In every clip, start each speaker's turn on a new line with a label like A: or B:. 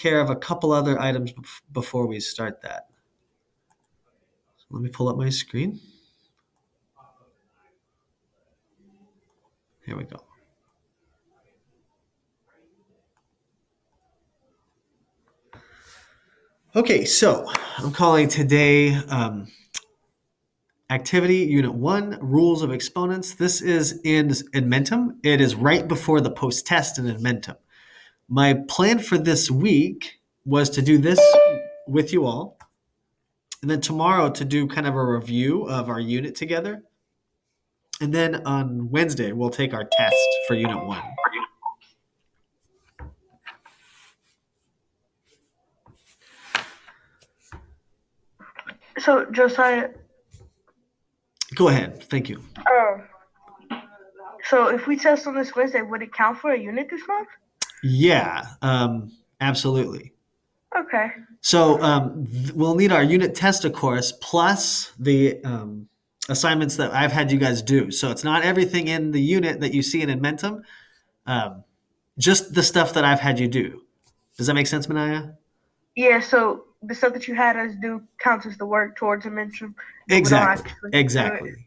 A: care of a couple other items before we start that. Let me pull up my screen. Here we go. Okay, so I'm calling today Activity Unit 1, Rules of Exponents. This is in Edmentum. It is right before the post-test in Edmentum. My plan for this week was to do this with you all, and then tomorrow to do kind of a review of our unit together. And then on Wednesday, we'll take our test for Unit 1.
B: So, Josiah.
A: Go ahead. Thank you.
B: So if we test on this Wednesday, would it count for a unit this month?
A: Yeah, absolutely.
B: Okay.
A: So we'll need our unit test, of course, plus the assignments that I've had you guys do. So it's not everything in the unit that you see in Edmentum, just the stuff that I've had you do. Does that make sense, Manaya?
B: Yeah, so the stuff that you had us do counts as the work towards Edmentum.
A: Exactly.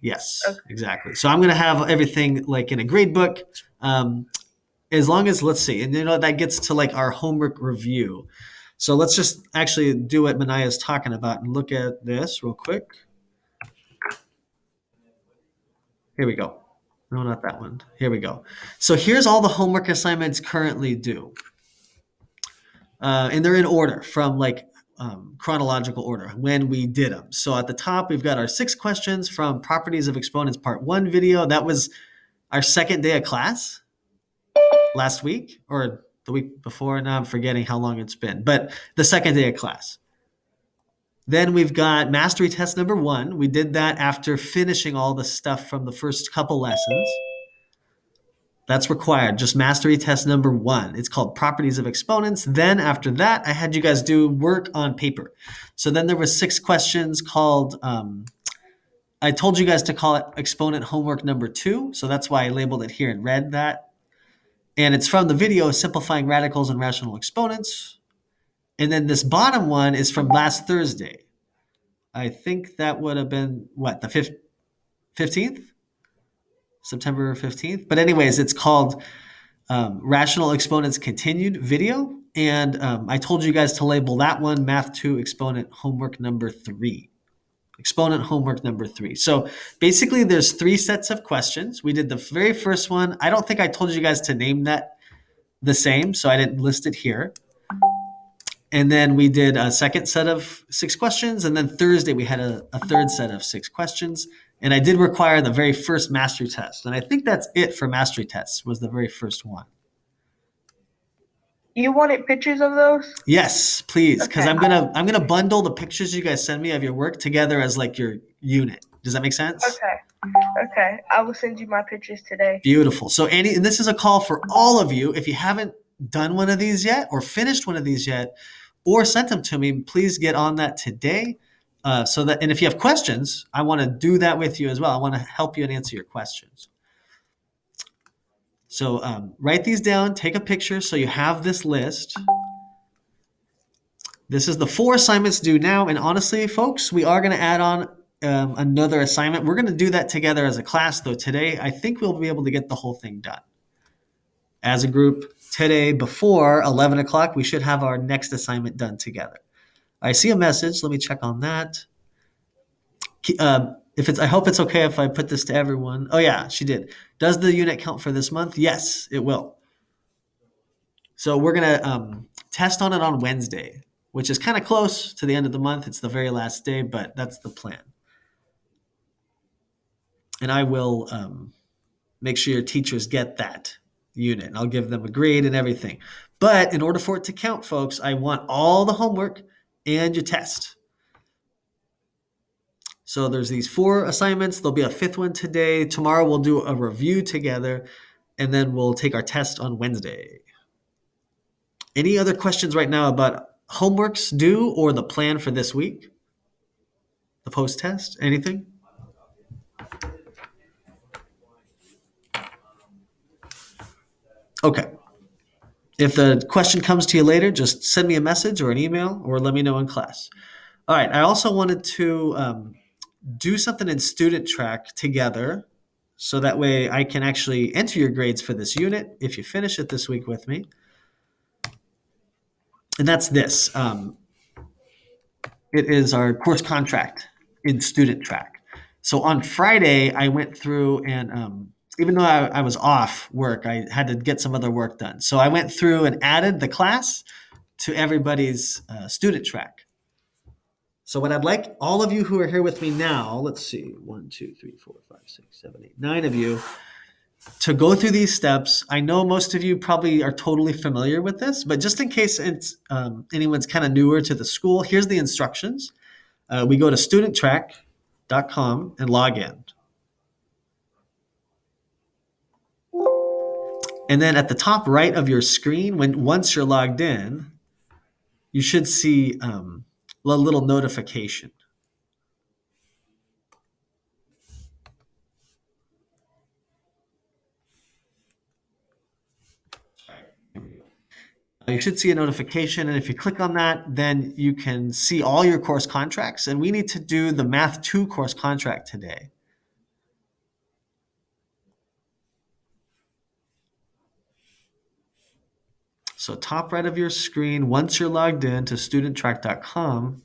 A: Yes, okay. Exactly. So I'm going to have everything like in a grade book, as long as, let's see, and that gets to like our homework review. So let's just actually do what Manaya is talking about and look at this real quick. Here we go. No, not that one. Here we go. So here's all the homework assignments currently due. And they're in order from like chronological order when we did them. So at the top, we've got our 6 questions from Properties of Exponents Part 1 video. That was our second day of class last week or the week before. Now I'm forgetting how long it's been, but the second day of class. Then we've got Mastery Test number 1. We did that after finishing all the stuff from the first couple lessons. That's required, just Mastery Test number 1. It's called Properties of Exponents. Then after that, I had you guys do work on paper. So then there was 6 questions called, I told you guys to call it Exponent Homework number 2. So that's why I labeled it here in red that. And it's from the video, Simplifying Radicals and Rational Exponents. And then this bottom one is from last Thursday. I think that would have been, what, the 15th? September 15th. But anyways, it's called Rational Exponents Continued video. And I told you guys to label that one Math 2 Exponent Homework number 3. Exponent homework number 3. So basically there's 3 sets of questions. We did the very first one. I don't think I told you guys to name that the same, so I didn't list it here. And then we did a second set of 6 questions. And then Thursday we had a third set of 6 questions. And I did require the very first mastery test. And I think that's it for mastery tests, was the very first one.
B: You wanted pictures of those?
A: Yes, please, because okay. I'm gonna bundle the pictures you guys send me of your work together as like your unit. Does that make sense?
B: Okay. I will send you my pictures today.
A: Beautiful. So and this is a call for all of you. If you haven't done one of these yet or finished one of these yet or sent them to me, please get on that today. So that, and if you have questions, I want to do that with you as well. I want to help you and answer your questions. So write these down, take a picture so you have this list. This is the 4 assignments due now. And honestly, folks, we are going to add on another assignment. We're going to do that together as a class, though. Today, I think we'll be able to get the whole thing done. As a group, today before 11 o'clock, we should have our next assignment done together. I see a message. Let me check on that. I hope it's okay if I put this to everyone. Oh yeah, she did. Does the unit count for this month? Yes, it will. So we're gonna test on it on Wednesday, which is kind of close to the end of the month. It's the very last day, but that's the plan. And I will make sure your teachers get that unit. And I'll give them a grade and everything. But in order for it to count, folks, I want all the homework and your test. So there's these 4 assignments. There'll be a 5th one today. Tomorrow we'll do a review together, and then we'll take our test on Wednesday. Any other questions right now about homeworks due or the plan for this week? The post-test? Anything? Okay. If the question comes to you later, just send me a message or an email or let me know in class. All right. I also wanted to do something in student track together so that way I can actually enter your grades for this unit if you finish it this week with me. And that's this. It is our course contract in student track. So on Friday, I went through and even though I was off work, I had to get some other work done. So I went through and added the class to everybody's student track. So what I'd like all of you who are here with me now, let's see, 1, 2, 3, 4, 5, 6, 7, 8, 9 of you, to go through these steps. I know most of you probably are totally familiar with this, but just in case anyone's kind of newer to the school, here's the instructions. We go to studenttrack.com and log in. And then at the top right of your screen, once you're logged in, you should see a little notification. You should see a notification, and if you click on that, then you can see all your course contracts. And we need to do the Math 2 course contract today. So top right of your screen, once you're logged in to studenttrack.com,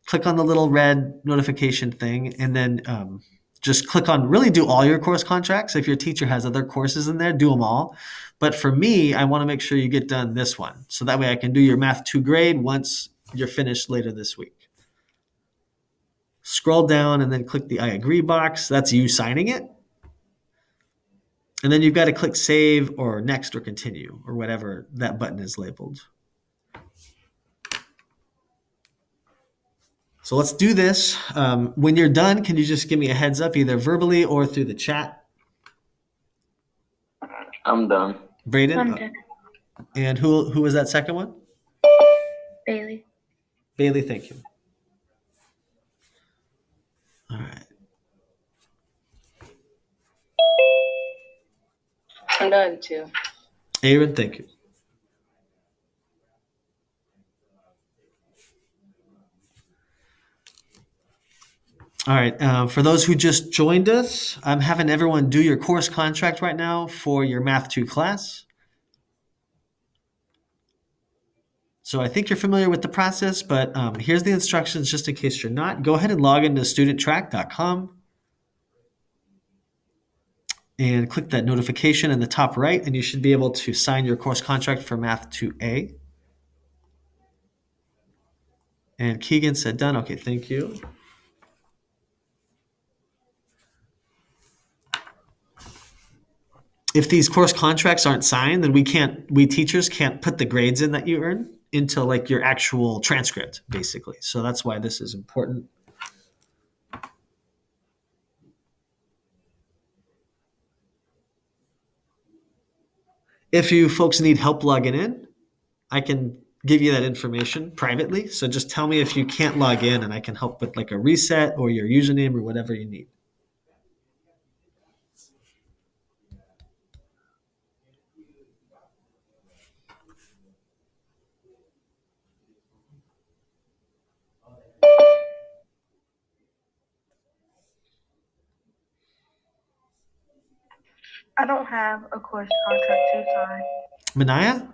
A: click on the little red notification thing, and then just click on really do all your course contracts. If your teacher has other courses in there, do them all. But for me, I want to make sure you get done this one. So that way I can do your Math 2 grade once you're finished later this week. Scroll down and then click the I agree box. That's you signing it. And then you've got to click save or next or continue or whatever that button is labeled. So let's do this. When you're done, can you just give me a heads up either verbally or through the chat?
C: I'm done.
A: Braden?
B: I'm done.
A: And who was that second one?
B: Bailey.
A: Bailey, thank you. All right.
D: I'm done too.
A: Aaron, thank you. All right. For those who just joined us, I'm having everyone do your course contract right now for your Math 2 class. So I think you're familiar with the process, but here's the instructions just in case you're not. Go ahead and log into studenttrack.com and click that notification in the top right, and you should be able to sign your course contract for Math 2A. And Keegan said done. Okay, thank you. If these course contracts aren't signed, then we teachers can't put the grades in that you earn into like your actual transcript, basically. So that's why this is important. If you folks need help logging in, I can give you that information privately. So just tell me if you can't log in and I can help with like a reset or your username or whatever you need.
B: I don't have a course contract to sign.
A: Manaya?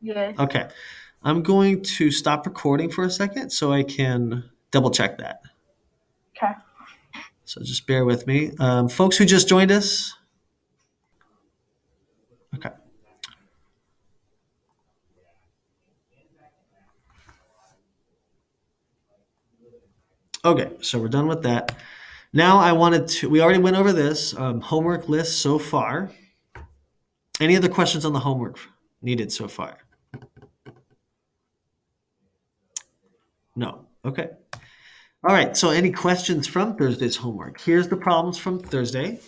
B: Yes.
A: Okay. I'm going to stop recording for a second so I can double check that.
B: Okay.
A: So just bear with me. Folks who just joined us. Okay. Okay, so we're done with that. Now we already went over this homework list so far. Any other questions on the homework needed so far? No. Okay. All right, so any questions from Thursday's homework? Here's the problems from Thursday.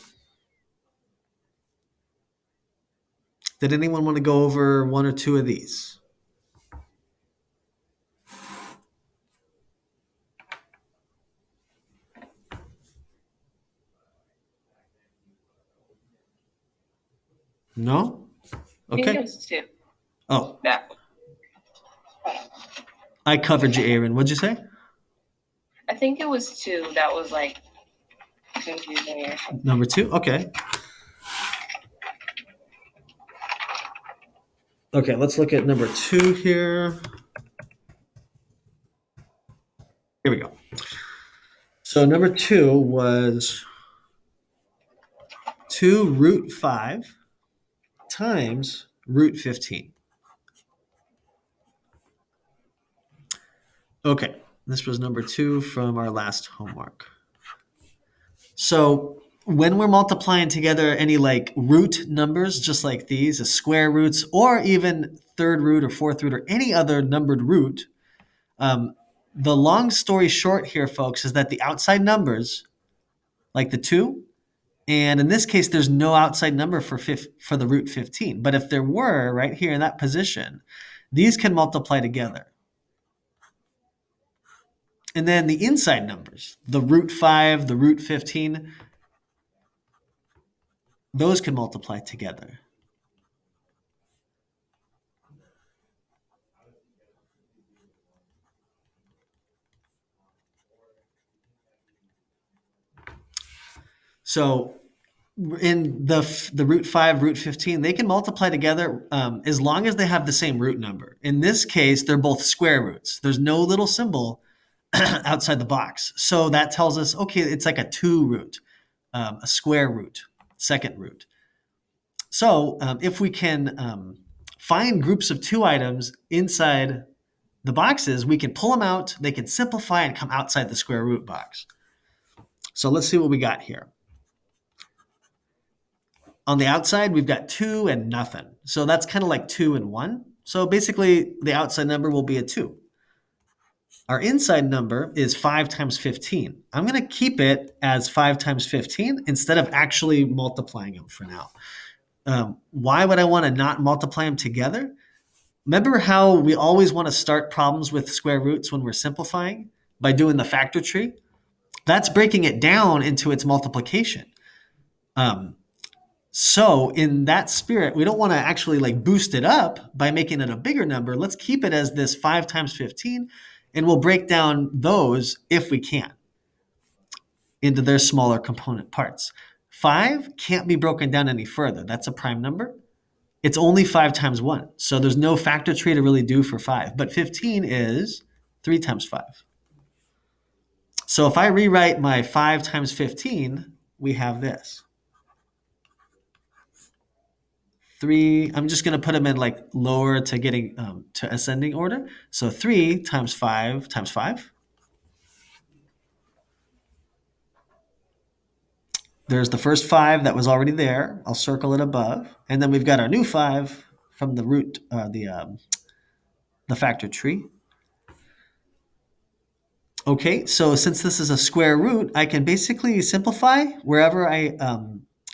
A: Did anyone want to go over one or two of these? No? Okay.
D: Yes, too.
A: Oh,
C: That
A: I covered you, Aaron. What'd you say?
C: I think it was two that was like confusing or something.
A: Number two? Okay. Okay, let's look at number two here. Here we go. So number two was 2 root 5 times root 15. Okay, this was number two from our last homework. So when we're multiplying together any like root numbers, just like these, as square roots, or even third root or fourth root, or any other numbered root, um, the long story short here, folks, is that the outside numbers, like the 2, and in this case, there's no outside number for the root 15. But if there were, right here in that position, these can multiply together. And then the inside numbers, the root 5, the root 15, those can multiply together. So in the root 5, root 15, they can multiply together as long as they have the same root number. In this case, they're both square roots. There's no little symbol outside the box. So that tells us, okay, it's like a 2 root, a square root, second root. So if we can find groups of 2 items inside the boxes, we can pull them out, they can simplify and come outside the square root box. So let's see what we got here. On the outside, we've got 2 and nothing. So that's kind of like 2 and 1. So basically, the outside number will be a 2. Our inside number is 5 times 15. I'm going to keep it as 5 times 15 instead of actually multiplying them for now. Why would I want to not multiply them together? Remember how we always want to start problems with square roots when we're simplifying by doing the factor tree? That's breaking it down into its multiplication. So in that spirit, we don't want to actually like boost it up by making it a bigger number. Let's keep it as this 5 times 15, and we'll break down those if we can into their smaller component parts. 5 can't be broken down any further. That's a prime number. It's only 5 times 1. So there's no factor tree to really do for 5. But 15 is 3 times 5. So if I rewrite my 5 times 15, we have this. 3, I'm just going to put them in like lower to getting to ascending order. So 3 times 5 times 5. There's the first 5 that was already there. I'll circle it above. And then we've got our new 5 from the root, the factor tree. Okay, so since this is a square root, I can basically simplify wherever I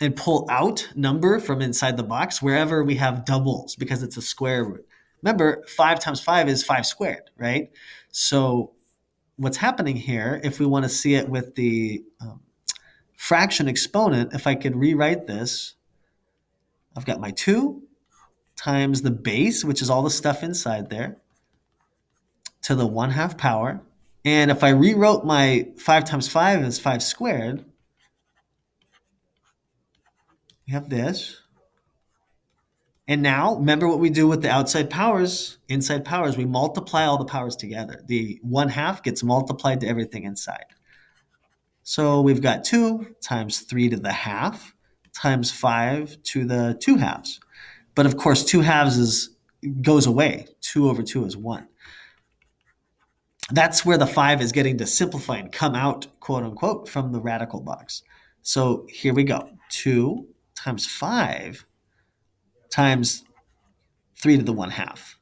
A: and pull out number from inside the box wherever we have doubles because it's a square root. Remember, 5 times 5 is 5 squared, right? So what's happening here, if we want to see it with the fraction exponent, if I could rewrite this, I've got my 2 times the base, which is all the stuff inside there, to the 1/2 power. And if I rewrote my 5 times 5 as 5 squared, we have this. And now, remember what we do with the outside powers, inside powers, we multiply all the powers together. The 1/2 gets multiplied to everything inside. So we've got 2 times 3 to the half times 5 to the 2 halves. But of course, 2 halves goes away. 2 over 2 is 1. That's where the 5 is getting to simplify and come out, quote unquote, from the radical box. So here we go. 2 times 5 times 3 to the 1/2.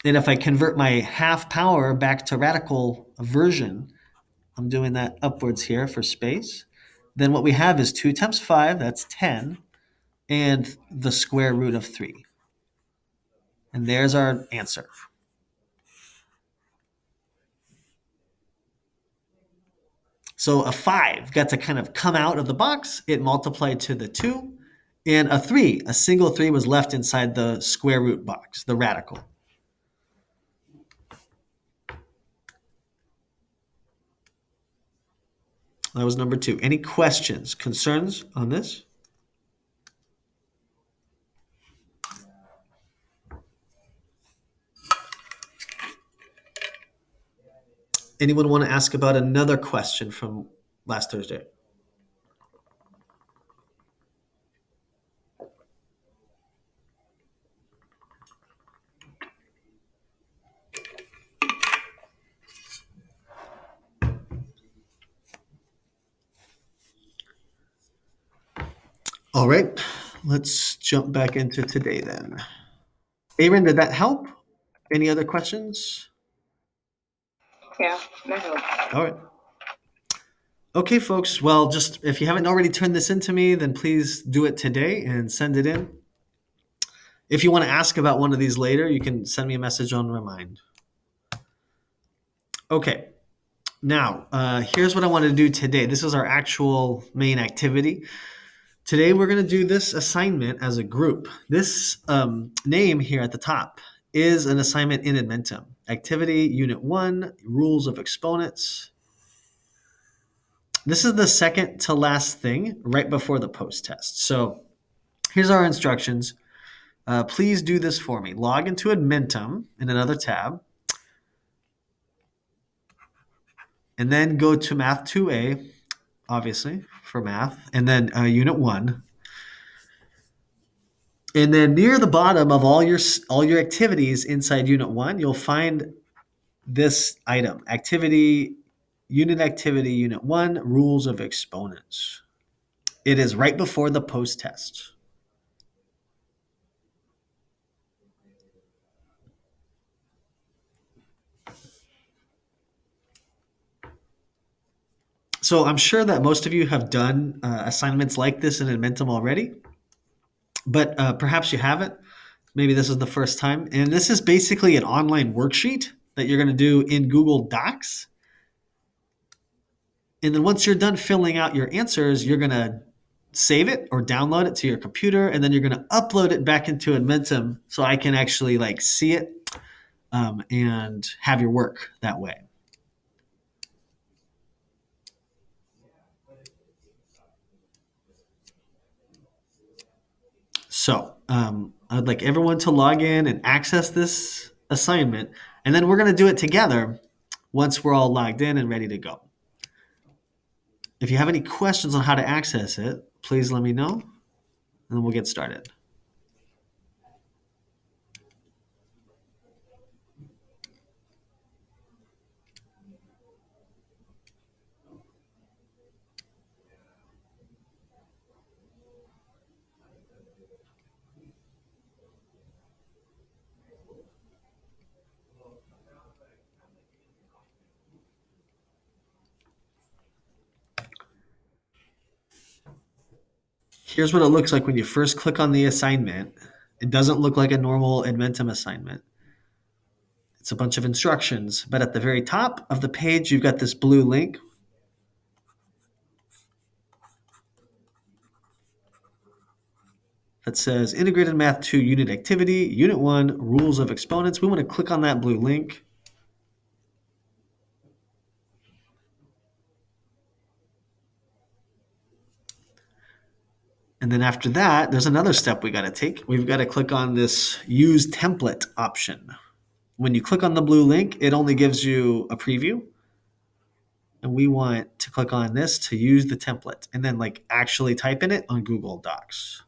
A: And if I convert my half power back to radical version, I'm doing that upwards here for space. Then what we have is 2 times 5, that's 10, and the square root of 3. And there's our answer. So a 5 got to kind of come out of the box. It multiplied to the 2, And a 3, a single 3 was left inside the square root box, the radical. That was number 2. Any questions, concerns on this? Anyone want to ask about another question from last Thursday? All right, let's jump back into today then. Aaron, did that help? Any other questions?
C: Yeah, that helps.
A: All right. Okay, folks. Well, just if you haven't already turned this into me, then please do it today and send it in. If you want to ask about one of these later, you can send me a message on Remind. Okay. Now, here's what I want to do today. This is our actual main activity. Today, we're going to do this assignment as a group. This name here at the top is an assignment in Edmentum. Activity Unit 1, Rules of Exponents. This is the second to last thing right before the post test. So here's our instructions. Please do this for me. Log into Edmentum in another tab, and then go to Math 2A, obviously, for math, and then Unit 1. And then near the bottom of all your activities inside Unit 1, you'll find this item, Activity Unit 1, Rules of Exponents. It is right before the post test. So I'm sure that most of you have done assignments like this in Edmentum already, but perhaps you haven't. Maybe this is the first time. And this is basically an online worksheet that you're going to do in Google Docs. And then once you're done filling out your answers, you're going to save it or download it to your computer, and then you're going to upload it back into Edmentum so I can actually see it and have your work that way. So I'd like everyone to log in and access this assignment, and then we're going to do it together once we're all logged in and ready to go. If you have any questions on how to access it, please let me know, and then we'll get started. Here's what it looks like when you first click on the assignment. It doesn't look like a normal Edmentum assignment. It's a bunch of instructions, but at the very top of the page, you've got this blue link. That says Integrated Math 2 Unit Activity, Unit 1, Rules of Exponents. We want to click on that blue link. And then after that, there's another step we got to take. We've got to click on this Use Template option. When you click on the blue link, it only gives you a preview. And we want to click on this to use the template and then actually type in it on Google Docs.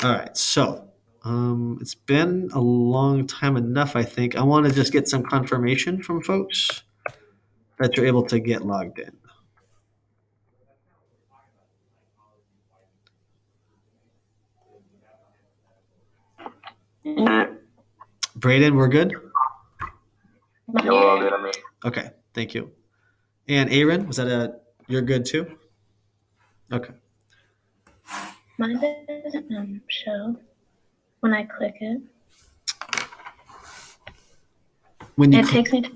A: All right, so it's been a long time enough, I think. I want to just get some confirmation from folks that you're able to get logged in. Braden, we're good?
D: Yeah, we're all good on me.
A: Okay, thank you. And Aaron, you're good too? Okay.
B: Mine doesn't show.
E: when I click it.
A: When you
E: It takes me to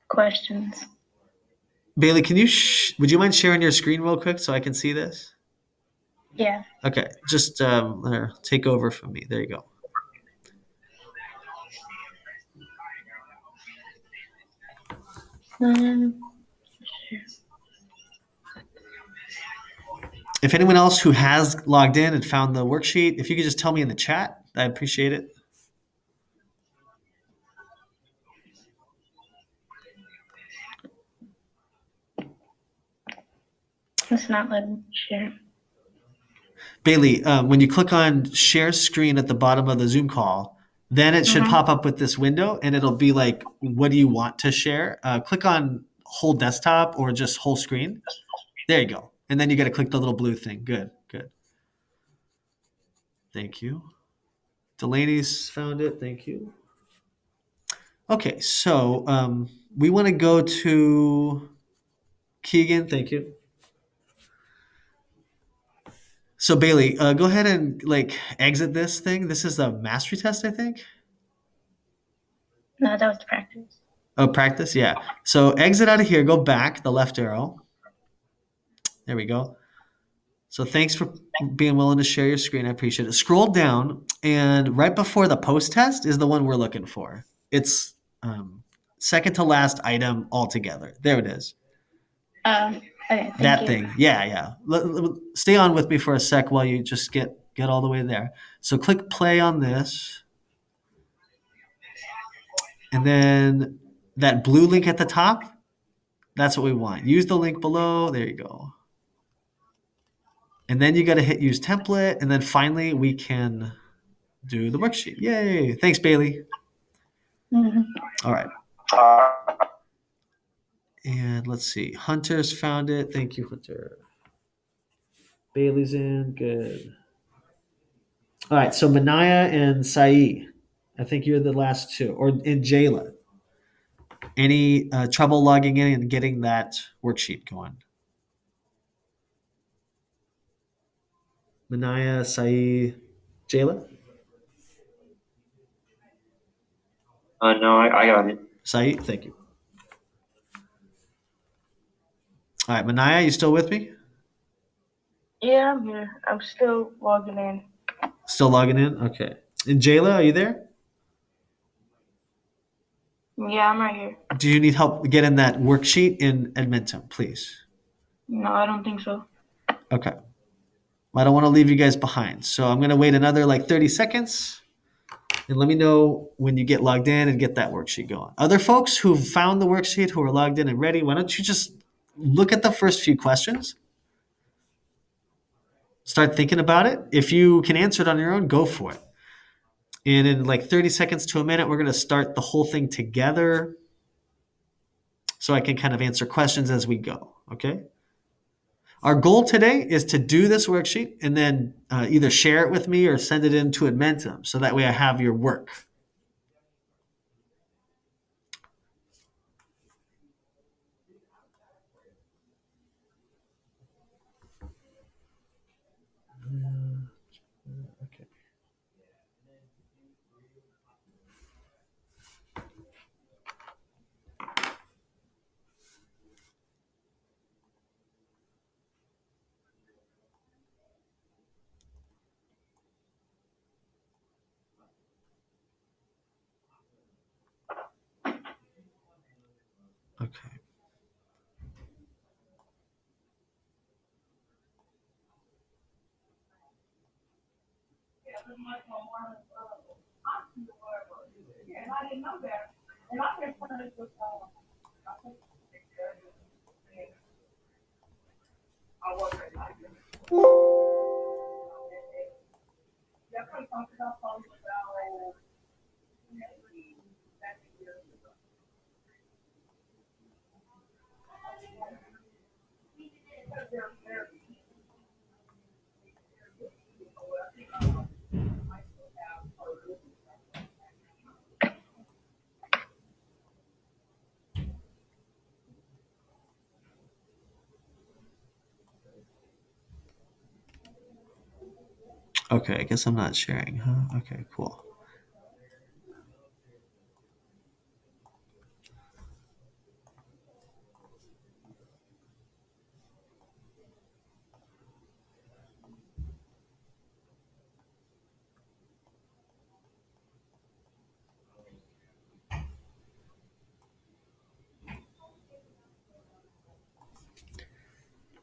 E: questions.
A: Bailey, can you would you mind sharing your screen real quick so I can see this?
E: Yeah.
A: Okay, just there, take over from me. There you go.
E: Sure.
A: If anyone else who has logged in and found the worksheet, if you could just tell me in the chat, I'd appreciate it.
E: It's not letting me share.
A: Bailey, when you click on share screen at the bottom of the Zoom call, then it should pop up with this window and it'll be like, what do you want to share? Click on whole desktop or just whole screen. There you go. And then you got to click the little blue thing. Good, good. Thank you. Delaney's found it. Thank you. Okay, so we want to go to Keegan. Thank you. So Bailey, go ahead and like exit this thing. This is a mastery test, I think.
E: No, that was practice.
A: Oh, practice, yeah. So exit out of here. Go back, the left arrow. There we go. So thanks for being willing to share your screen. I appreciate it. Scroll down, and right before the post test is the one we're looking for. It's second to last item altogether. There it is.
E: Okay, thank
A: That
E: you.
A: thing. Yeah, yeah. Stay on with me for a sec while you just get all the way there. So click play on this. And then that blue link at the top, that's what we want. Use the link below. There you go. And then you got to hit use template. And then finally we can do the worksheet. Yay. Thanks, Bailey. All right. And let's see. Hunter's found it. Thank you, Hunter. Bailey's in. Good. All right. So Manaya and Saeed. I think you're the last two. Or in Jayla. Any trouble logging in and getting that worksheet going? Manaya, Saeed, Jayla?
D: No, I got it.
A: Saeed, thank you. All right, Manaya, you still with me?
B: Yeah, I'm here. I'm still logging in.
A: Still logging in? Okay. And Jayla, are you there?
B: Yeah, I'm right here.
A: Do you need help getting that worksheet in Edmentum, please?
B: No, I don't think so.
A: Okay. I don't want to leave you guys behind. So I'm going to wait another like 30 seconds and let me know when you get logged in and get that worksheet going. Other folks who've found the worksheet, who are logged in and ready, why don't you just look at the first few questions? Start thinking about it. If you can answer it on your own, go for it. And in like 30 seconds to a minute, we're going to start the whole thing together so I can kind of answer questions as we go. Okay. Our goal today is to do this worksheet and then either share it with me or send it into Edmentum so that way I have your work. Okay. Okay. Okay, I guess I'm not sharing, huh? Okay, cool.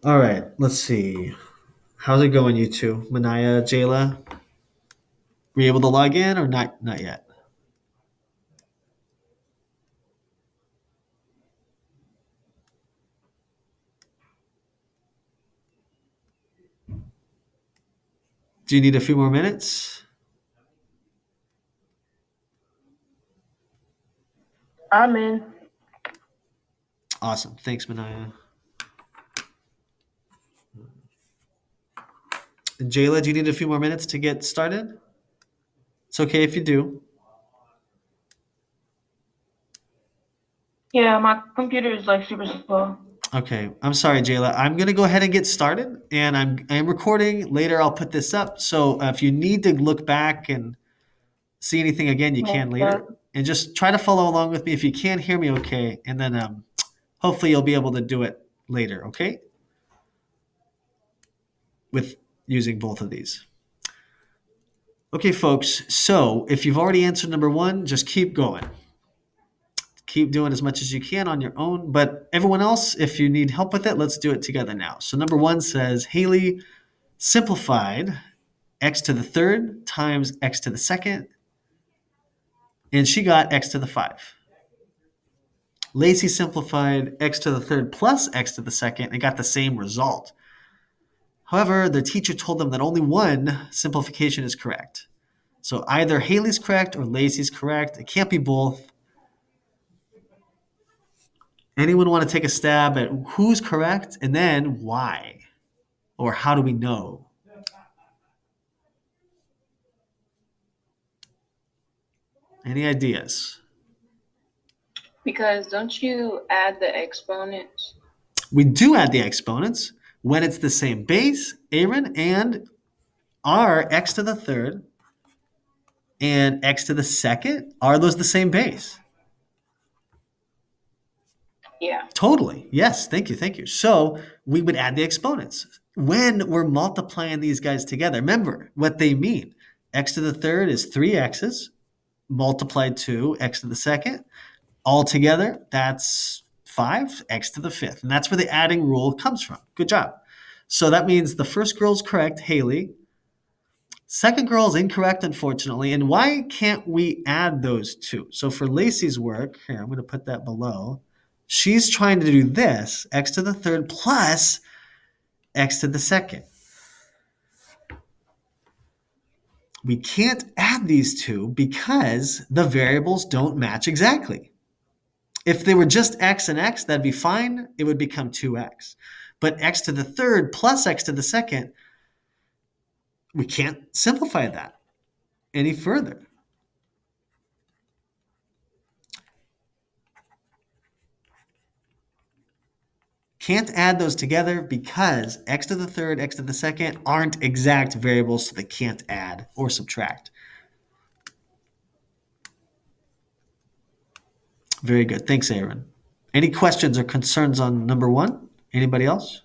A: All right, let's see. How's it going, you two? Manaya, Jayla? Were you able to log in or not yet? Do you need a few more minutes?
B: I'm in.
A: Awesome. Thanks, Manaya. And Jayla, do you need a few more minutes to get started? It's okay if you do.
B: Yeah, my computer is like super slow.
A: Okay, I'm sorry, Jayla. I'm gonna go ahead and get started, and I'm recording. Later, I'll put this up. So if you need to look back and see anything again, you can
B: Yeah.
A: later. And just try to follow along with me. If you can't hear me, okay. And then hopefully you'll be able to do it later, okay? With using both of these. Okay, folks. So if you've already answered number one, just keep going. Keep doing as much as you can on your own. But everyone else, if you need help with it, let's do it together now. So number one says Haley simplified x to the third times x to the second, and she got x to the 5. Lacey simplified x to the third plus x to the second and got the same result. However, the teacher told them that only one simplification is correct. So either Haley's correct or Lacey's correct. It can't be both. Anyone want to take a stab at who's correct and then why? Or how do we know? Any ideas?
C: Because don't you add the exponents?
A: We do add the exponents when it's the same base, Aaron, and our x to the third and x to the second, are those the same base?
C: Yeah.
A: Totally. Yes. Thank you. Thank you. So we would add the exponents. When we're multiplying these guys together, remember what they mean. X to the third is 3x's multiplied to x to the second. All together, that's 5x to the fifth. And that's where the adding rule comes from. Good job. So that means the first girl's correct, Haley. Second girl is incorrect, unfortunately. And why can't we add those two? So for Lacey's work, here, I'm going to put that below. She's trying to do this, x to the third plus x to the second. We can't add these two because the variables don't match exactly. If they were just x and x, that'd be fine. It would become 2x. But x to the third plus x to the second, we can't simplify that any further. Can't add those together because x to the third, x to the second aren't exact variables, so they can't add or subtract. Very good. Thanks, Aaron. Any questions or concerns on number one? Anybody else?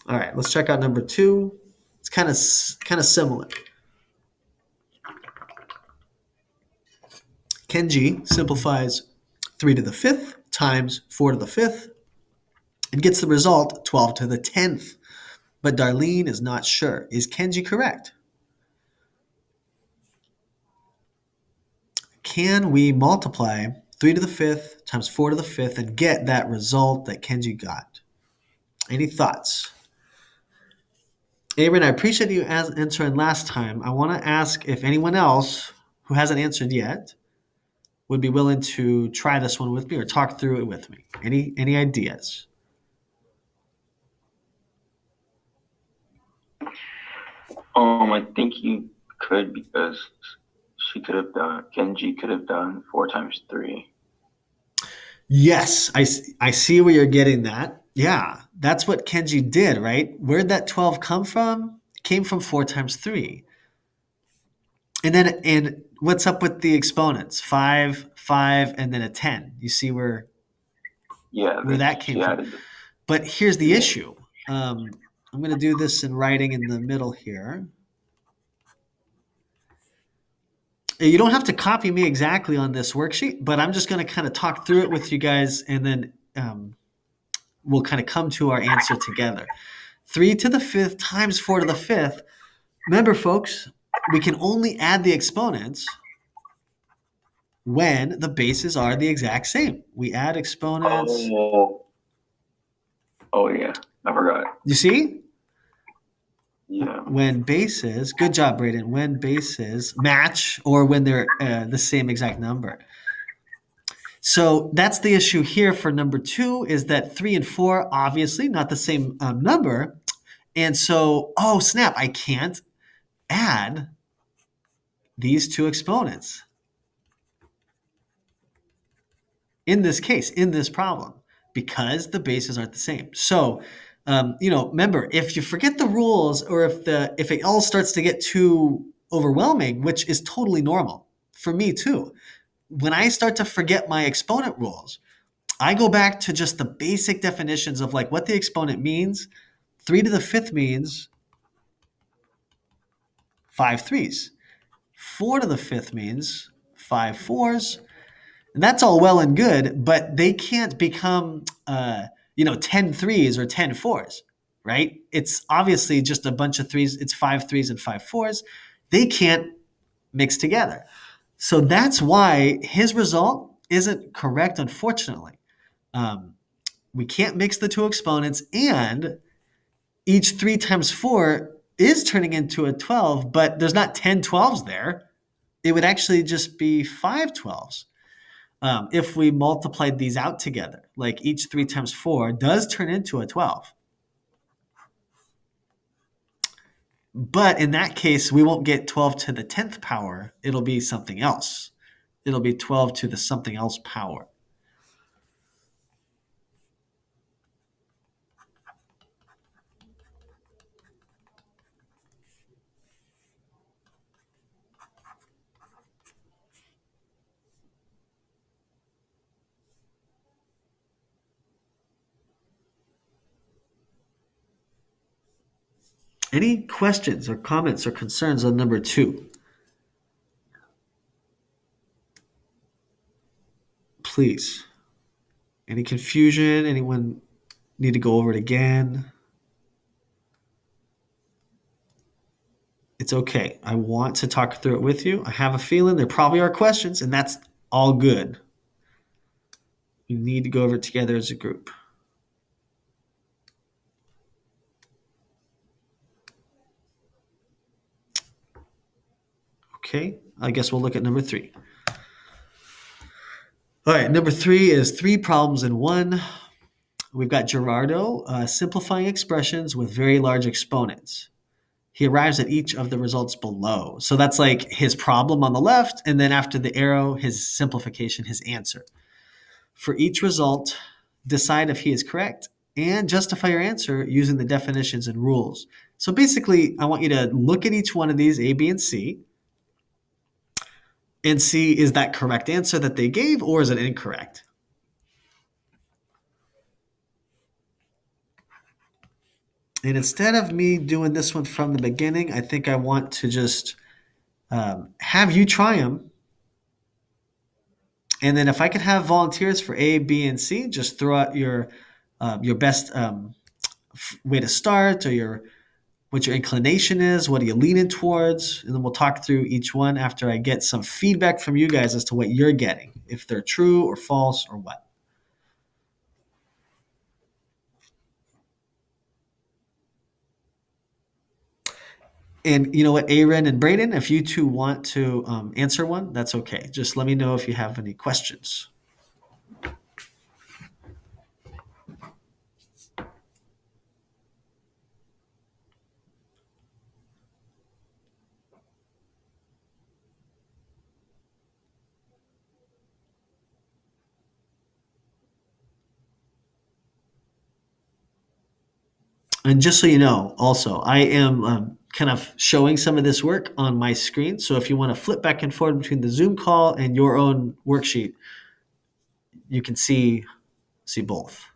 A: All right, let's check out number two. It's kind of similar. Kenji simplifies 3 to the 5th times 4 to the 5th and gets the result 12 to the 10th. But Darlene is not sure. Is Kenji correct? Can we multiply 3 to the 5th times 4 to the 5th and get that result that Kenji got? Any thoughts? Aaron, I appreciate you answering last time. I want to ask if anyone else who hasn't answered yet would be willing to try this one with me or talk through it with me. Any ideas?
D: I think you could because Kenji could have done 4 times 3.
A: Yes, I see where you're getting that. Yeah, that's what Kenji did, right? Where'd that 12 come from? It came from 4 times 3. And what's up with the exponents? 5, 5, and then a 10. You see
D: Yeah,
A: where
D: then
A: that came
D: she
A: from.
D: added the
A: But here's the
D: yeah.
A: issue. I'm going to do this in writing in the middle here. You don't have to copy me exactly on this worksheet, but I'm just going to kind of talk through it with you guys, and then we'll kind of come to our answer together. 3 to the 5th times 4 to the 5th. Remember, folks, we can only add the exponents when the bases are the exact same. We add exponents.
D: Oh yeah, I forgot.
A: You see?
D: Yeah.
A: When bases, good job, Braden, when bases match or when they're the same exact number. So that's the issue here for number 2 is that 3 and 4, obviously not the same number. And so, oh snap, I can't add these two exponents in this case, in this problem, because the bases aren't the same. So, remember, if you forget the rules or if it all starts to get too overwhelming, which is totally normal for me too, when I start to forget my exponent rules, I go back to just the basic definitions of like what the exponent means. 3 to the 5th means 5 threes. 4 to the 5th means 5 fours. And that's all well and good, but they can't become, 10 threes or 10 fours, right? It's obviously just a bunch of threes. It's 5 threes and 5 fours. They can't mix together. So that's why his result isn't correct, unfortunately. We can't mix the two exponents, and each 3 times 4 is turning into a 12, but there's not 10 12s there. It would actually just be 5 12s. If we multiplied these out together, like each 3 times 4 does turn into a 12. But in that case, we won't get 12 to the 10th power. It'll be something else. It'll be 12 to the something else power. Any questions or comments or concerns on number 2? Please. Any confusion? Anyone need to go over it again? It's okay. I want to talk through it with you. I have a feeling there probably are questions, and that's all good. We need to go over it together as a group. Okay, I guess we'll look at number 3. All right, number 3 is 3 problems in 1. We've got Gerardo simplifying expressions with very large exponents. He arrives at each of the results below. So that's like his problem on the left, and then after the arrow, his simplification, his answer. For each result, decide if he is correct and justify your answer using the definitions and rules. So basically, I want you to look at each one of these, A, B, and C, and see is that correct answer that they gave or is it incorrect? And instead of me doing this one from the beginning, I think I want to just have you try them. And then if I could have volunteers for A, B, and C, just throw out your best way to start or what your inclination is, what are you leaning towards, and then we'll talk through each one after I get some feedback from you guys as to what you're getting, if they're true or false or what. And you know what, Aaron and Braden, if you two want to answer one, that's okay. Just let me know if you have any questions. And just so you know, also, I am kind of showing some of this work on my screen. So if you want to flip back and forth between the Zoom call and your own worksheet, you can see both.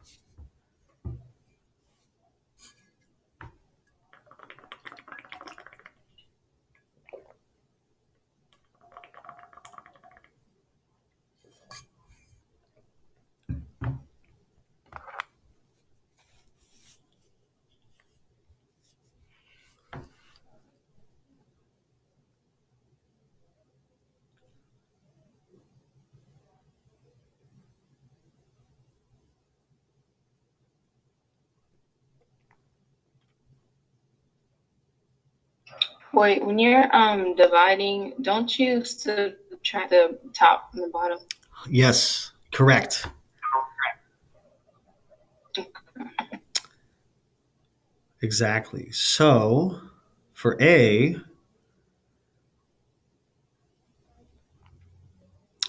C: Wait, when you're dividing, don't you subtract the top and the bottom?
A: Yes, correct. Exactly. So for A,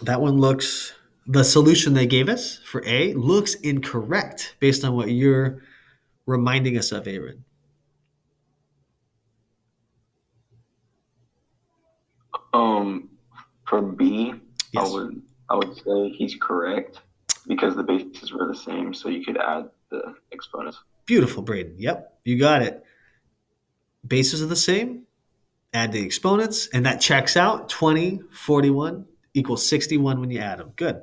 A: that one looks, the solution they gave us for A looks incorrect based on what you're reminding us of, Aaron.
D: For B,
A: Yes.
D: I would say he's correct because the bases were the same, so you could add the exponents.
A: Beautiful, Braden. Yep, you got it. Bases are the same. Add the exponents, and that checks out. 20, 41 equals 61 when you add them. Good.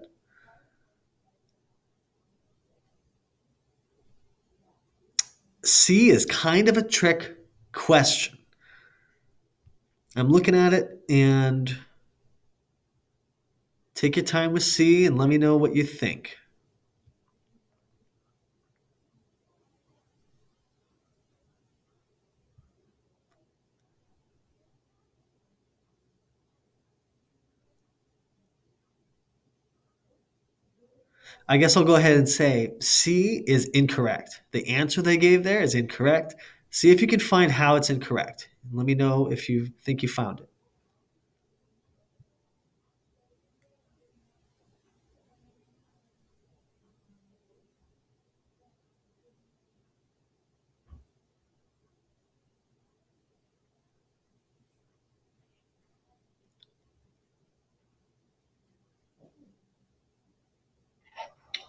A: C is kind of a trick question. I'm looking at it, and take your time with C and let me know what you think. I guess I'll go ahead and say C is incorrect. The answer they gave there is incorrect. See if you can find how it's incorrect. Let me know if you think you found it.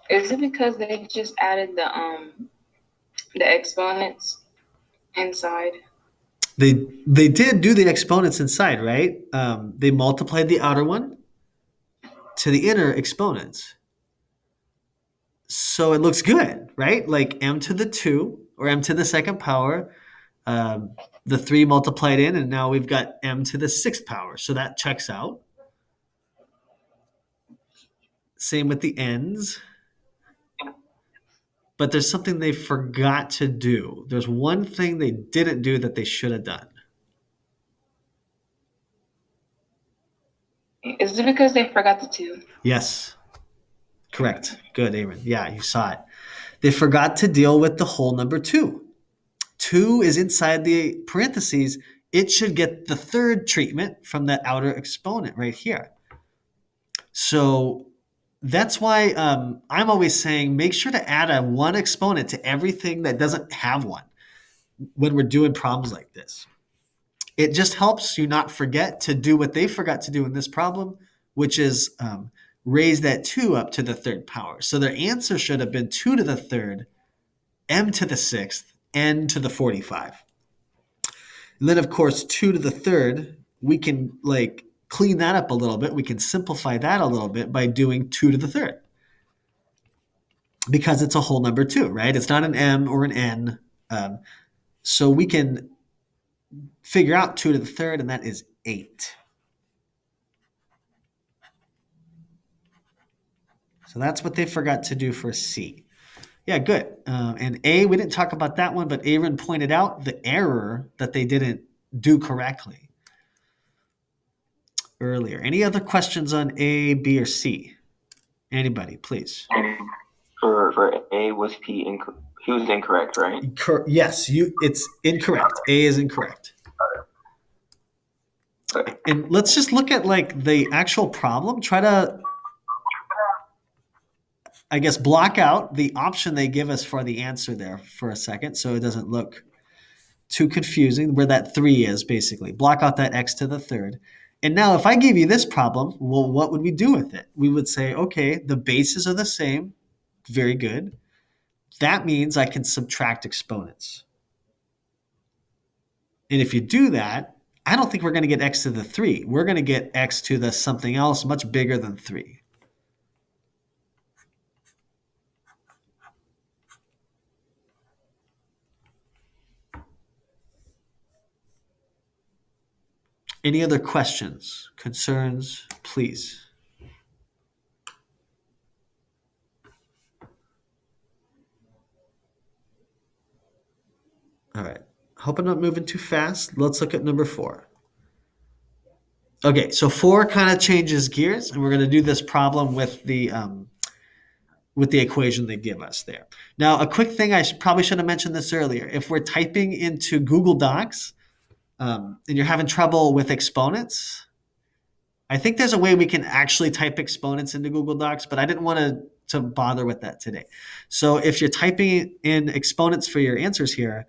C: Is it because they just added the exponents inside?
A: They did do the exponents inside, right? They multiplied the outer one to the inner exponents. So it looks good, right? Like m to the 2 or m to the second power, the 3 multiplied in, and now we've got m to the sixth power. So that checks out. Same with the ends. But there's something they forgot to do. There's one thing they didn't do that they should have done.
C: Is it because they forgot the 2?
A: Yes, correct. Good, Aaron. Yeah, you saw it. They forgot to deal with the whole number 2. 2 is inside the parentheses. It should get the third treatment from that outer exponent right here. So that's why I'm always saying make sure to add a 1 exponent to everything that doesn't have one when we're doing problems like this. It just helps you not forget to do what they forgot to do in this problem, which is raise that 2 up to the third power. So their answer should have been 2 to the third, m to the sixth, n to the 45. And then, of course, 2 to the third, we can like clean that up a little bit. We can simplify that a little bit by doing 2 to the third because it's a whole number 2, right? It's not an m or an n. So we can figure out 2 to the third, and that is 8. So that's what they forgot to do for C. Yeah, good. And A, we didn't talk about that one, but Aaron pointed out the error that they didn't do correctly earlier. Any other questions on A, B, or C? Anybody, please.
D: For A, was he was incorrect, right?
A: Yes, it's incorrect. A is incorrect.
D: Okay.
A: And let's just look at like the actual problem. I guess block out the option they give us for the answer there for a second so it doesn't look too confusing, where that 3 is basically. Block out that x to the third. And now if I gave you this problem, well, what would we do with it? We would say, okay, the bases are the same. Very good. That means I can subtract exponents. And if you do that, I don't think we're going to get x to the 3. We're going to get x to the something else much bigger than 3. Any other questions, concerns, please? All right. Hope I'm not moving too fast. Let's look at number 4. Okay, so 4 kind of changes gears, and we're going to do this problem with the equation they give us there. Now, a quick thing, probably should have mentioned this earlier. If we're typing into Google Docs and you're having trouble with exponents, I think there's a way we can actually type exponents into Google Docs, but I didn't want to bother with that today. So if you're typing in exponents for your answers here,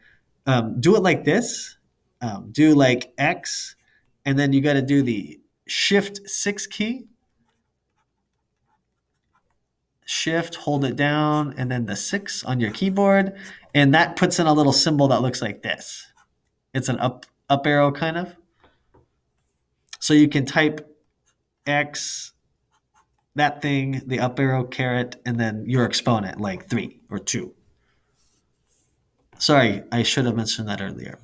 A: do it like this. Do like X, and then you got to do the Shift 6 key. Shift, hold it down, and then the 6 on your keyboard. And that puts in a little symbol that looks like this. It's an up arrow kind of. So you can type X, that thing, the up arrow, caret, and then your exponent, like 3 or 2. Sorry, I should have mentioned that earlier.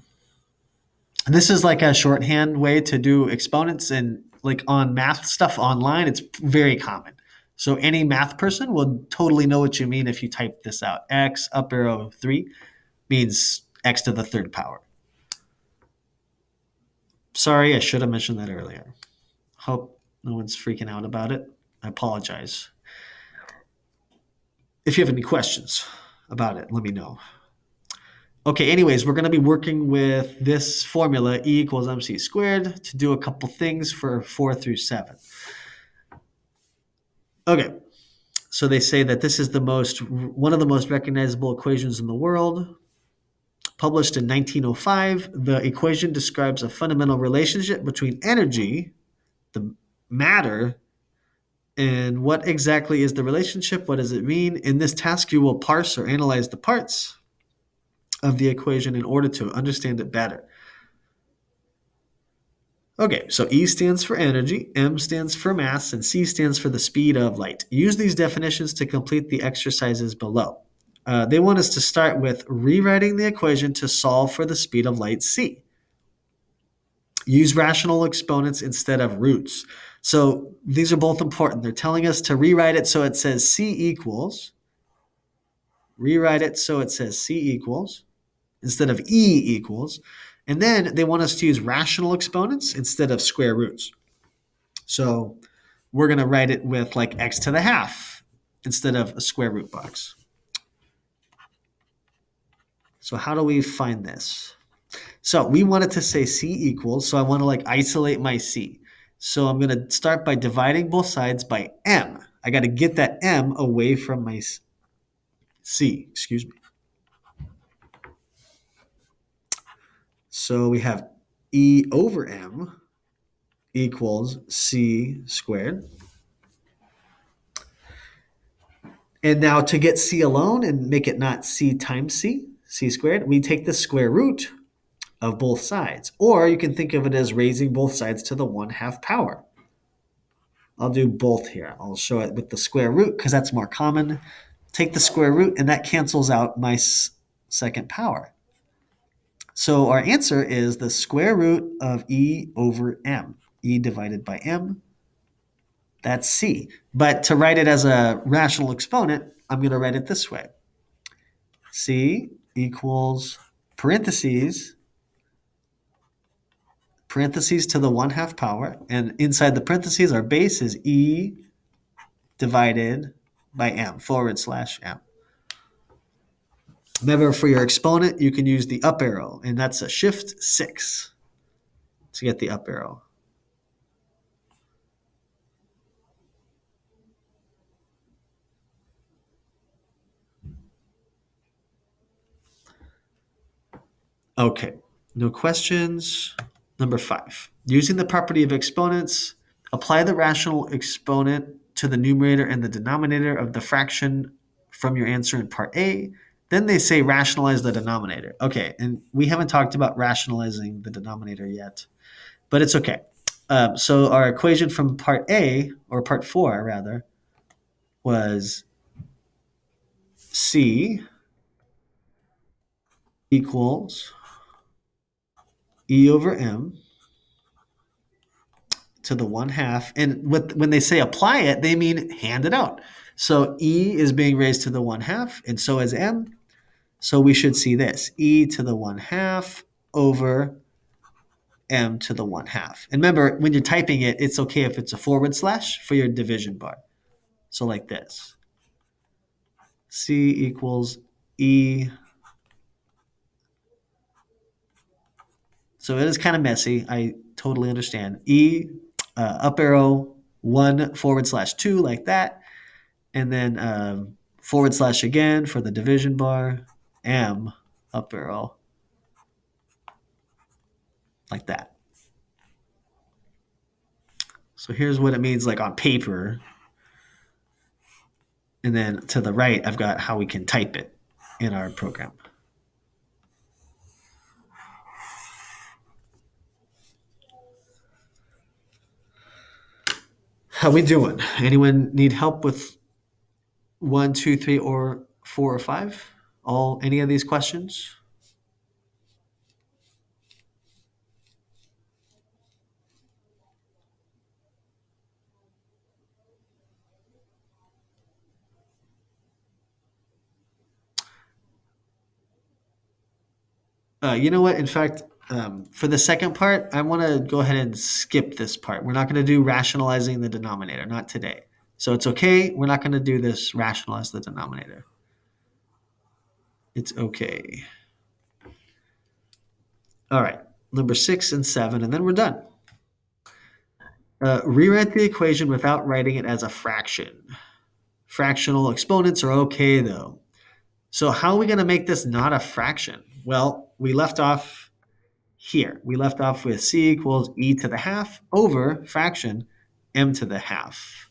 A: And this is like a shorthand way to do exponents, and like on math stuff online, it's very common. So any math person will totally know what you mean if you type this out. X up arrow 3 means x to the third power. Sorry, I should have mentioned that earlier. Hope no one's freaking out about it. I apologize. If you have any questions about it, let me know. Okay, anyways, we're going to be working with this formula, E equals mc squared, to do a couple things for 4 through 7. Okay, so they say that this is one of the most recognizable equations in the world. Published in 1905, the equation describes a fundamental relationship between energy, the matter, and what exactly is the relationship? What does it mean? In this task, you will parse or analyze the parts of the equation in order to understand it better. Okay, so E stands for energy, M stands for mass, and C stands for the speed of light. Use these definitions to complete the exercises below. They want us to start with rewriting the equation to solve for the speed of light C. Use rational exponents instead of roots. So these are both important. They're telling us to rewrite it so it says C equals. Rewrite it so it says C equals instead of E equals. And then they want us to use rational exponents instead of square roots. So we're going to write it with like x to the half instead of a square root box. So how do we find this? So we wanted to say C equals, so I want to like isolate my C. So I'm going to start by dividing both sides by M. I got to get that M away from my C, excuse me. So we have E over M equals C squared. And now to get C alone and make it not C times C, C squared, we take the square root of both sides. Or you can think of it as raising both sides to the 1/2 power. I'll do both here. I'll show it with the square root because that's more common. Take the square root and that cancels out my second power. So our answer is the square root of E over M. E divided by M. That's C. But to write it as a rational exponent, I'm going to write it this way. C equals parentheses to the 1/2 power. And inside the parentheses, our base is E divided by M, /M. Remember, for your exponent, you can use the up arrow, and that's a shift 6 to get the up arrow. Okay, no questions. Number 5, using the property of exponents, apply the rational exponent to the numerator and the denominator of the fraction from your answer in part A. Then they say rationalize the denominator. Okay, and we haven't talked about rationalizing the denominator yet, but it's okay. So our equation from part A, or part 4 rather, was C equals E over M to the 1/2. And when they say apply it, they mean hand it out. So E is being raised to the 1/2, and so is M. So we should see this, E to the 1/2 over M to the 1/2. And remember, when you're typing it, it's okay if it's a forward slash for your division bar. So like this. C equals E. So it is kind of messy. I totally understand. E, up arrow, 1/2 like that. And then forward slash again for the division bar, M, up arrow, like that. So here's what it means like on paper. And then to the right, I've got how we can type it in our program. How we doing? Anyone need help with 1, 2, 3, or 4 or 5? Any of these questions? You know what? In fact, for the second part, I want to go ahead and skip this part. We're not going to do rationalizing the denominator, not today. So it's okay. We're not going to do this rationalize the denominator. It's okay. All right, number 6 and 7, and then we're done. Rewrite the equation without writing it as a fraction. Fractional exponents are okay though. So how are we going to make this not a fraction? Well, we left off here. We left off with C equals E to the 1/2 over fraction M to the 1/2.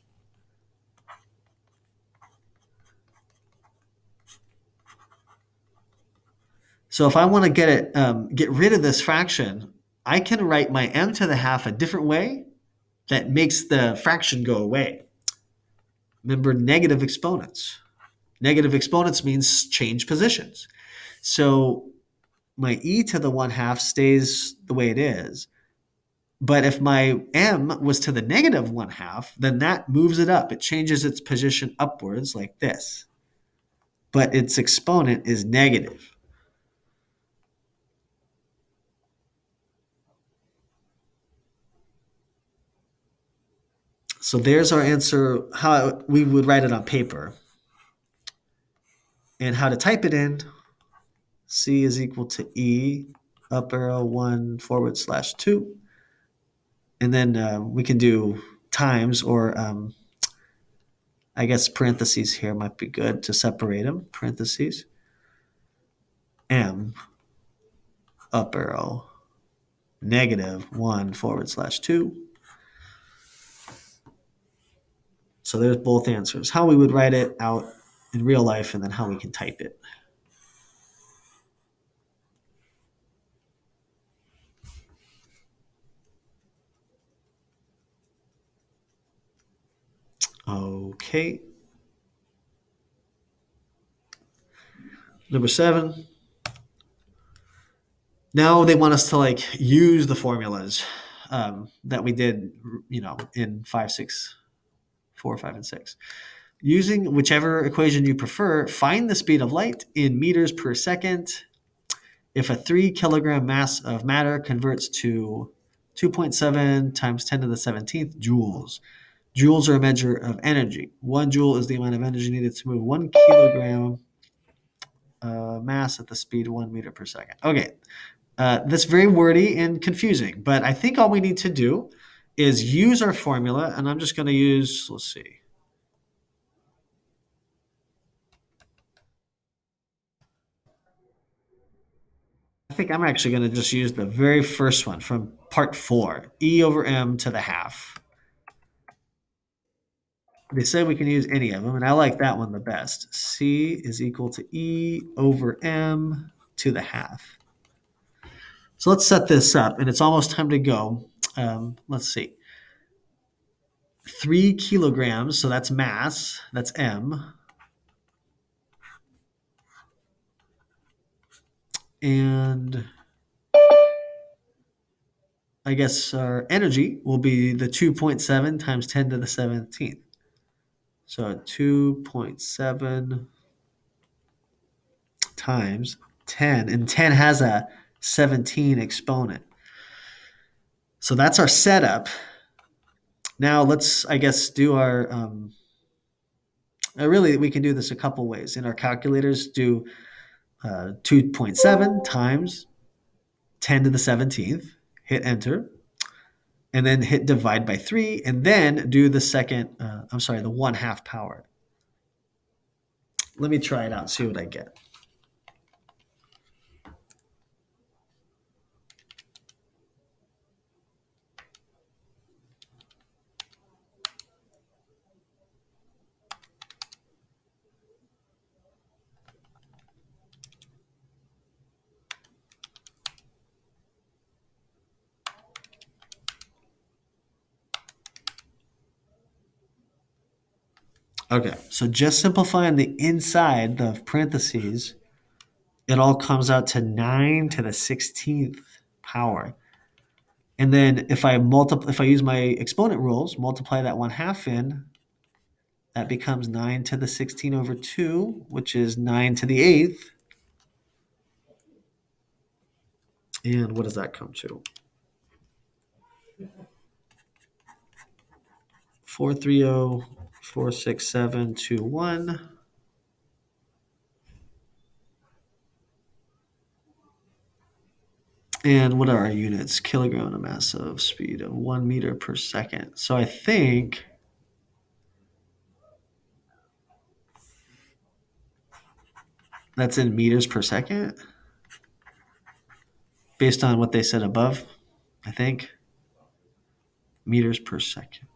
A: So if I want to get rid of this fraction, I can write my M to the 1/2 a different way that makes the fraction go away. Remember negative exponents. Negative exponents means change positions. So my E to the 1/2 stays the way it is. But if my M was to the negative 1/2, then that moves it up. It changes its position upwards like this. But its exponent is negative. So there's our answer, how we would write it on paper. And how to type it in, C is equal to E, up arrow 1/2. And then we can do times, or I guess parentheses here might be good to separate them. Parentheses. M, up arrow, negative 1/2. So there's both answers. How we would write it out in real life, and then how we can type it. Okay. Number 7. Now they want us to like use the formulas that we did, in 5, 6, 4, 5, and 6. Using whichever equation you prefer, find the speed of light in meters per second. If a 3 kilogram mass of matter converts to 2.7 times 10 to the 17th joules. Joules are a measure of energy. 1 joule is the amount of energy needed to move 1 kilogram mass at the speed 1 meter per second. Okay, that's very wordy and confusing, but I think all we need to do is use our formula, and I'm just going to use, let's see. think I'm actually going to just use the very first one from part 4, E over M to the half. They say we can use any of them, and I like that one the best. C is equal to E over M to the half. So let's set this up, and it's almost time to go. Let's see. 3 kilograms, so that's mass, that's M. And I guess our energy will be the 2.7 times 10 to the 17th. So 2.7 times 10, and 10 has a 17 exponent. So that's our setup. Now let's, I guess, do our, really we can do this a couple ways. In our calculators, do 2.7 times 10 to the 17th, hit enter, and then hit divide by 3, and then do the second, the 1/2 power. Let me try it out and see what I get. Okay, so just simplifying the inside, the parentheses, it all comes out to 9 to the 16th power. And then if I use my exponent rules, multiply that 1/2 in, that becomes 9 to the 16 over 2, which is 9 to the 8th. And what does that come to? 430.46721. And what are our units? Kilogram of mass of speed of 1 meter per second. So I think that's in meters per second, based on what they said above, I think. Meters per second.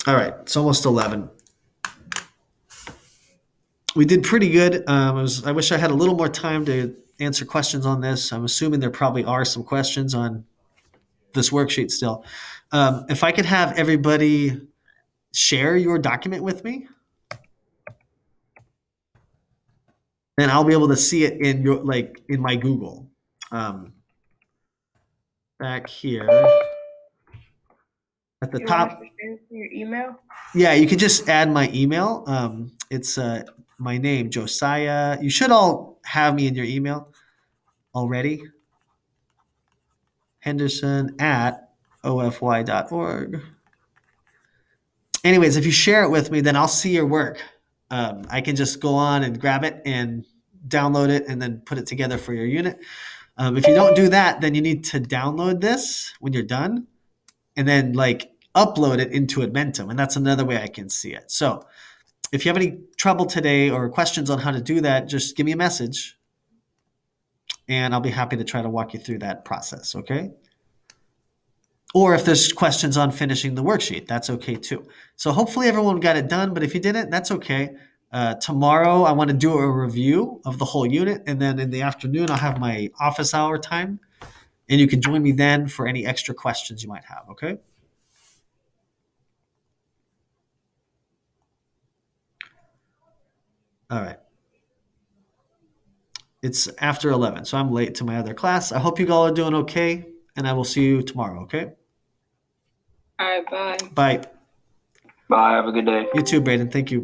A: All right, it's almost 11. We did pretty good. I wish I had a little more time to answer questions on this. I'm assuming there probably are some questions on this worksheet still. If I could have everybody share your document with me, then I'll be able to see it in in my Google. Back here at the
B: You want us
A: top.
B: to share your email?
A: Yeah, you can just add my email. It's my name, Josiah. You should all have me in your email already. Henderson@ofy.org. Anyways, if you share it with me, then I'll see your work. I can just go on and grab it and download it and then put it together for your unit. If you don't do that, then you need to download this when you're done and then upload it into Edmentum. And that's another way I can see it. So if you have any trouble today or questions on how to do that, just give me a message and I'll be happy to try to walk you through that process, okay? Or if there's questions on finishing the worksheet, that's okay too. So hopefully everyone got it done, but if you didn't, that's okay. Tomorrow I want to do a review of the whole unit, and then in the afternoon I'll have my office hour time, and you can join me then for any extra questions you might have, okay? All right. It's after 11, so I'm late to my other class. I hope you all are doing okay, and I will see you tomorrow, okay?
C: All right, bye.
A: Bye.
D: Bye. Have a good day.
A: You too, Braden. Thank you.